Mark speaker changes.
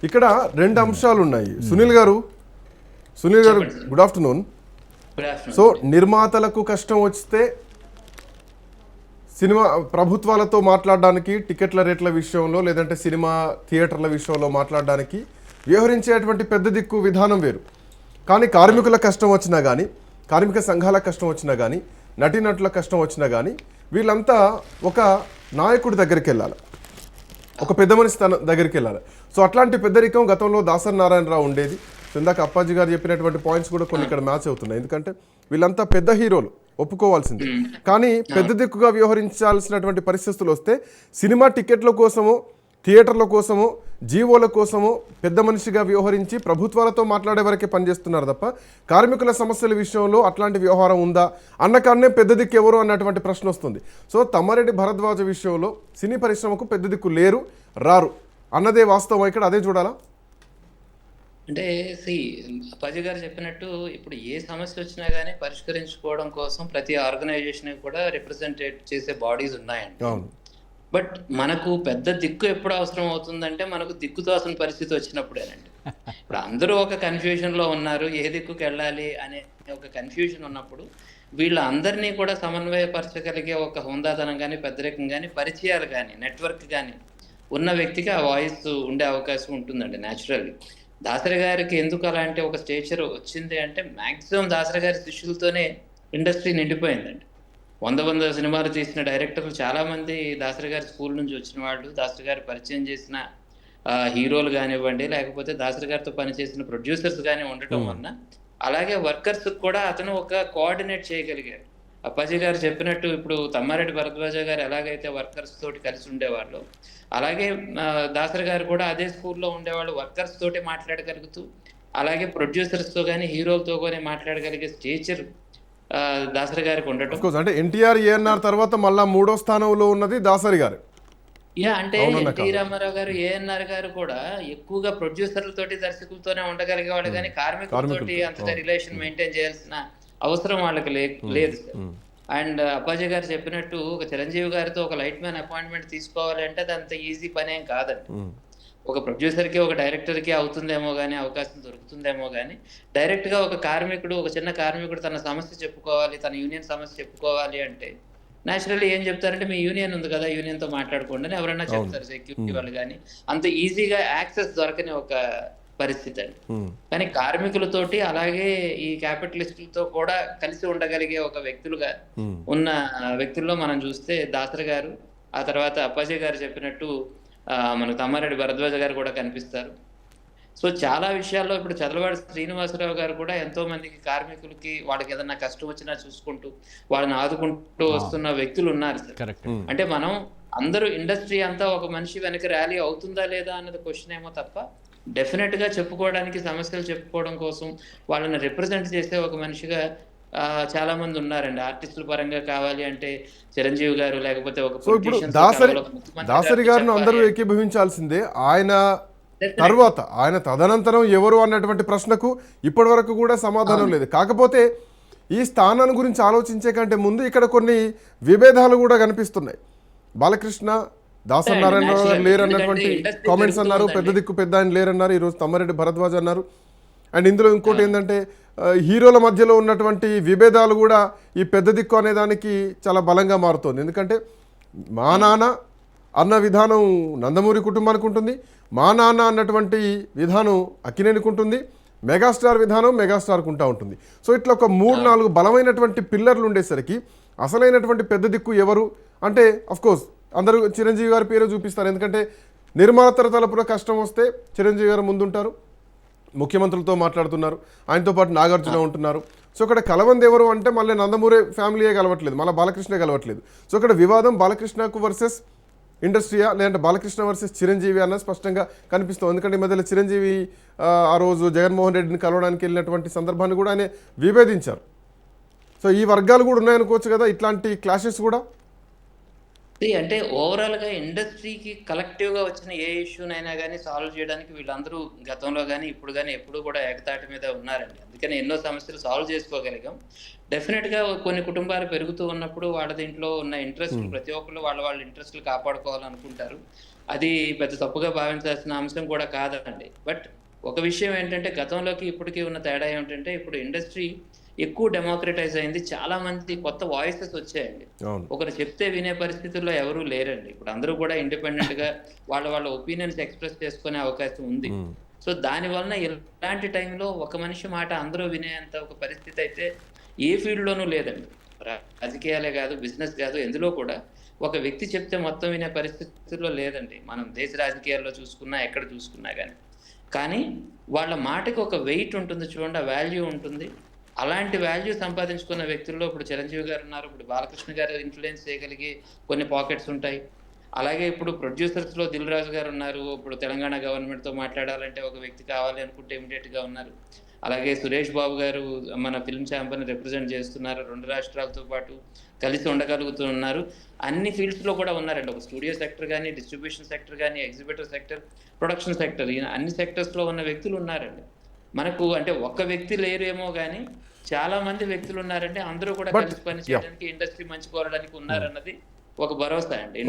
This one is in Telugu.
Speaker 1: ఇక్కడ రెండు అంశాలు ఉన్నాయి. సునీల్ గారు గుడ్ ఆఫ్టర్నూన్. సో నిర్మాతలకు కష్టం వస్తే సినిమా ప్రభుత్వాలతో మాట్లాడడానికి, టికెట్ల రేట్ల విషయంలో లేదంటే సినిమా థియేటర్ల విషయంలో మాట్లాడడానికి వ్యవహరించేటువంటి పెద్ద దిక్కు విధానం వేరు. కానీ కార్మికుల కష్టం వచ్చినా కానీ, కార్మిక సంఘాల కష్టం వచ్చినా కానీ, నటీనటుల కష్టం వచ్చినా కానీ వీళ్ళంతా ఒక నాయకుడి దగ్గరికి వెళ్ళాలి, ఒక పెద్ద మనిషి తన దగ్గరికి వెళ్ళాలి. సో అట్లాంటి పెద్దరికం గతంలో దాసరి నారాయణరావు ఉండేది. సో ఇందాక అప్పాజీ గారు చెప్పినటువంటి పాయింట్స్ కూడా కొన్ని ఇక్కడ మ్యాచ్ అవుతున్నాయి. ఎందుకంటే వీళ్ళంతా పెద్ద హీరోలు, ఒప్పుకోవాల్సింది. కానీ పెద్ద దిక్కుగా వ్యవహరించాల్సినటువంటి పరిస్థితులు వస్తే సినిమా టికెట్ల కోసమో, థియేటర్ల కోసమో, జీవోల కోసమో పెద్ద మనిషిగా వ్యవహరించి ప్రభుత్వాలతో మాట్లాడే వరకే పనిచేస్తున్నారు తప్ప కార్మికుల సమస్యల విషయంలో అట్లాంటి వ్యవహారం ఉందా అన్న కాడనే పెద్ద దిక్కు ఎవరు అన్నటువంటి ప్రశ్న వస్తుంది. సో తమ్మారెడ్డి భరద్వాజ విషయంలో సినీ పరిశ్రమకు పెద్ద దిక్కు లేరు, రారు అన్నదే వాస్తవం. ఇక్కడ అదే చూడాలా
Speaker 2: అంటే అప్పాజీ గారు చెప్పినట్టు ఇప్పుడు ఏ సమస్య వచ్చినా కానీ పరిష్కరించుకోవడం కోసం ప్రతి ఆర్గనైజేషన్ కూడా రిప్రజెంటేట్ చేసే బాడీస్ ఉన్నాయండి. బట్ మనకు పెద్ద దిక్కు ఎప్పుడు అవసరం అవుతుందంటే మనకు దిక్కుతోసిన పరిస్థితి వచ్చినప్పుడేనండి. ఇప్పుడు అందరూ ఒక కన్ఫ్యూజన్లో ఉన్నారు, ఏ దిక్కుకు వెళ్ళాలి అనే ఒక కన్ఫ్యూజన్ ఉన్నప్పుడు వీళ్ళందరినీ కూడా సమన్వయపరచగలిగే ఒక హుందాతనం కానీ, పెద్దరికం కానీ, పరిచయాలు కానీ, నెట్వర్క్ కానీ ఉన్న వ్యక్తికి ఆ వాయిస్ ఉండే అవకాశం ఉంటుందండి న్యాచురల్లీ. దాసరి గారికి ఎందుకు అలాంటి ఒక స్టేచర్ వచ్చింది అంటే మ్యాక్సిమం దాసరి గారి శిష్యులతోనే ఇండస్ట్రీ నిండిపోయిందండి. 100 సినిమాలు తీసిన డైరెక్టర్లు చాలామంది దాసరి గారి స్కూల్ నుంచి వచ్చిన వాళ్ళు, దాసరి గారు పరిచయం చేసిన హీరోలు కానివ్వండి, లేకపోతే దాసరి గారితో పనిచేసిన ప్రొడ్యూసర్స్ కానీ ఉండటం వలన అలాగే వర్కర్స్ కూడా అతను ఒక కోఆర్డినేట్ చేయగలిగారు. అప్పాజీ గారు చెప్పినట్టు ఇప్పుడు తమ్మారెడ్డి భరద్వాజ గారు ఎలాగైతే వర్కర్స్ తోటి కలిసి ఉండేవాళ్ళు, అలాగే దాసరి గారు కూడా అదే స్కూల్లో ఉండేవాళ్ళు, వర్కర్స్ తోటి మాట్లాడగలుగుతూ అలాగే ప్రొడ్యూసర్స్తో కానీ హీరోలతో కానీ మాట్లాడగలిగే స్టేచర్ దాసరి గారికి ఉండటం.
Speaker 1: అంటే ఎన్టీఆర్, ఏఎన్ఆర్ తర్వాత మళ్ళా 3వ స్థానంలో ఉన్నది దాసరి గారు.
Speaker 2: అంటే ఎన్టీ రామారావు గారు, ఏఎన్ఆర్ గారు కూడా ఎక్కువగా ప్రొడ్యూసర్లతోటి, దర్శకులతోనే ఉండగలిగేవాళ్ళు, కానీ కార్మికులతోటి అంతగా రిలేషన్ మెయింటైన్ చేయాల్సిన అవసరం వాళ్ళకి లేదు. అండ్ అప్పాజీ గారు చెప్పినట్టు ఒక చిరంజీవి గారితో ఒక లైట్ మ్యాన్ అపాయింట్మెంట్ తీసుకోవాలి అంటే అది అంత ఈజీ పని ఏం కాదండి. ఒక ప్రొడ్యూసర్కి, ఒక డైరెక్టర్కి అవుతుందేమో కానీ, అవకాశం దొరుకుతుందేమో కానీ, డైరెక్ట్గా ఒక కార్మికుడు, ఒక చిన్న కార్మికుడు తన సమస్య చెప్పుకోవాలి, తన యూనియన్ సమస్య చెప్పుకోవాలి అంటే న్యాచురల్లీ ఏం చెప్తారంటే మీ యూనియన్ ఉంది కదా, యూనియన్తో మాట్లాడుకోండి అని ఎవరైనా చెప్తారు, సెక్యూరిటీ వాళ్ళు. కానీ అంత ఈజీగా యాక్సెస్ దొరకని ఒక పరిస్థితి అండి. కానీ కార్మికులతోటి అలాగే ఈ క్యాపిటలిస్టులతో కూడా కలిసి ఉండగలిగే ఒక వ్యక్తులుగా ఉన్న వ్యక్తుల్లో మనం చూస్తే దాసరి గారు, ఆ తర్వాత అప్పాజీ గారు చెప్పినట్టు మనకు తమ్మారెడ్డి భరద్వాజ గారు కూడా కనిపిస్తారు. సో చాలా విషయాల్లో ఇప్పుడు చదలవాడి శ్రీనివాసరావు గారు కూడా ఎంతో మందికి కార్మికులకి వాళ్ళకి ఏదన్నా కష్టం వచ్చినా చూసుకుంటూ వాళ్ళని ఆదుకుంటూ వస్తున్న వ్యక్తులు ఉన్నారు సార్. అంటే మనం అందరూ ఇండస్ట్రీ అంతా ఒక మనిషి వెనక ర్యాలీ అవుతుందా లేదా అన్నది క్వశ్చన్ ఏమో తప్ప డెఫినెట్ గా చెప్పుకోవడానికి, సమస్యలు చెప్పుకోవడం కోసం వాళ్ళని రిప్రజెంట్ చేసే ఒక మనిషిగా చాలా మంది ఉన్నారండి. ఆర్టిస్టుల పరంగా కావాలి అంటే చిరంజీవి గారు, లేకపోతే ఒక
Speaker 1: దాసరి గారిని అందరూ ఏకీభవించాల్సిందే. ఆయన తర్వాత ఆయన తదనంతరం ఎవరు అన్నటువంటి ప్రశ్నకు ఇప్పటి వరకు కూడా సమాధానం లేదు. కాకపోతే ఈ స్థానాన్ని గురించి ఆలోచించే కంటే ముందు ఇక్కడ కొన్ని విభేదాలు కూడా కనిపిస్తున్నాయి. బాలకృష్ణ, దాసరి నారాయణరావు గారు లేరన్నటువంటి కామెంట్స్ అన్నారు, పెద్ద దిక్కు పెద్ద ఆయన లేరన్నారు, ఈరోజు తమ్మారెడ్డి భరద్వాజ్ అన్నారు. అండ్ ఇందులో ఇంకోటి ఏంటంటే హీరోల మధ్యలో ఉన్నటువంటి విభేదాలు కూడా ఈ పెద్ద దిక్కు అనే దానికి చాలా బలంగా మారుతోంది. ఎందుకంటే మా నాన్న అన్న విధానం నందమూరి కుటుంబానికి ఉంటుంది, మా నాన్న అన్నటువంటి విధానం అక్కినేనికి ఉంటుంది, మెగాస్టార్ విధానం మెగాస్టార్కు ఉంటా ఉంటుంది. సో ఇట్లా ఒక 3-4 బలమైనటువంటి పిల్లర్లు ఉండేసరికి అసలైనటువంటి పెద్ద దిక్కు ఎవరు అంటే అఫ్కోర్స్ అందరూ చిరంజీవి గారి పేరు చూపిస్తారు. ఎందుకంటే నిర్మాతల తరపున కష్టం వస్తే చిరంజీవి గారు ముందుంటారు, ముఖ్యమంత్రులతో మాట్లాడుతున్నారు, ఆయనతో పాటు నాగార్జున ఉంటున్నారు. సో ఇక్కడ కలవంది ఎవరు అంటే మళ్ళీ నందమూరి ఫ్యామిలీయే కలవట్లేదు, మళ్ళీ బాలకృష్ణ కలవట్లేదు. సో ఇక్కడ వివాదం బాలకృష్ణకు వర్సెస్ ఇండస్ట్రీయా, లేదంటే బాలకృష్ణ వర్సెస్ చిరంజీవి అన్నది స్పష్టంగా కనిపిస్తుంది. ఎందుకంటే ఈ మధ్యలో చిరంజీవి ఆ రోజు జగన్మోహన్ రెడ్డిని కలవడానికి వెళ్ళినటువంటి సందర్భాన్ని కూడా ఆయన విభేదించారు. సో ఈ వర్గాలు కూడా ఉన్నాయనుకోవచ్చు కదా, ఇట్లాంటి క్లాషెస్ కూడా.
Speaker 2: అంటే ఓవరాల్ గా ఇండస్ట్రీకి కలెక్టివ్ గా వచ్చిన ఏ ఇష్యూనైనా కానీ సాల్వ్ చేయడానికి వీళ్ళందరూ గతంలో కానీ ఇప్పుడు కానీ ఎప్పుడు కూడా ఏకతాటి మీద ఉన్నారండి. అందుకని ఎన్నో సమస్యలు సాల్వ్ చేసుకోగలిగాం. డెఫినెట్ గా కొన్ని కుటుంబాలు పెరుగుతూ ఉన్నప్పుడు వాళ్ళ దీంట్లో ఉన్న ఇంట్రెస్ట్, ప్రతి ఒక్కరు వాళ్ళ ఇంట్రెస్ట్లు కాపాడుకోవాలనుకుంటారు. అది పెద్ద తప్పుగా భావించాల్సిన అంశం కూడా కాదండి. బట్ ఒక విషయం ఏంటంటే గతంలోకి ఇప్పటికి ఉన్న తేడా ఏమిటంటే ఇప్పుడు ఇండస్ట్రీ ఎక్కువ డెమోక్రటైజ్ అయింది. చాలా మంది కొత్త వాయిసెస్ వచ్చాయండి.
Speaker 1: అవును.
Speaker 2: ఒకరు చెప్తే వినే పరిస్థితుల్లో ఎవరూ లేరండి. ఇప్పుడు అందరూ కూడా ఇండిపెండెంట్‌గా వాళ్ళ ఒపీనియన్స్ ఎక్స్‌ప్రెస్ చేసుకునే అవకాశం ఉంది. సో దాని వలన ఇలాంటి టైంలో ఒక మనిషి మాట అందరూ వినేంత ఒక పరిస్థితి అయితే ఏ ఫీల్డ్‌లోనూ లేదండి. రాజకీయాలే కాదు, బిజినెస్ కాదు, ఎందులో కూడా ఒక వ్యక్తి చెప్తే మొత్తం వినే పరిస్థితుల్లో లేదండి. మనం దేశ రాజకీయాల్లో చూసుకున్నా, ఎక్కడ చూసుకున్నా గాని. కానీ వాళ్ళ మాటకి ఒక వెయిట్ ఉంటుంది చూడండి. ఆ వాల్యూ ఉంటుంది. అలాంటి వాల్యూ సంపాదించుకున్న వ్యక్తుల్లో ఇప్పుడు చిరంజీవి గారు ఉన్నారు. ఇప్పుడు బాలకృష్ణ గారు ఇన్‌ఫ్లుయెన్స్ చేయగలిగే కొన్ని పాకెట్స్ ఉంటాయి. అలాగే ఇప్పుడు ప్రొడ్యూసర్స్‌లో దిల్ రాజు గారు ఉన్నారు. ఇప్పుడు తెలంగాణ గవర్నమెంట్‌తో మాట్లాడాలంటే ఒక వ్యక్తి కావాలి అనుకుంటే ఇమ్మీడియేట్‌గా ఉన్నారు. అలాగే సురేష్ బాబు గారు మన ఫిల్మ్ ఛాంబర్‌ని రిప్రజెంట్ చేస్తున్నారు. 2 రాష్ట్రాలతో పాటు కలిసి ఉండగలుగుతూ ఉన్నారు. అన్ని ఫీల్డ్స్‌లో కూడా ఉన్నారండి. ఒక స్టూడియో సెక్టర్ గాని, డిస్ట్రిబ్యూషన్ సెక్టర్ గాని, ఎగ్జిబిటర్ సెక్టర్, ప్రొడక్షన్ సెక్టర్, ఈ అన్ని సెక్టర్స్‌లో ఉన్న వ్యక్తులు ఉన్నారండి. మనకు అంటే ఒక్క వ్యక్తి లేరేమో గాని చాలా మంది వ్యక్తులు ఉన్నారండి. అందరూ కూడా
Speaker 1: బట్
Speaker 2: కలిసి పని చేయడానికి, ఇండస్ట్రీ మంచి కోరడానికి ఉన్నారన్నది ఒక భరోసా అండి.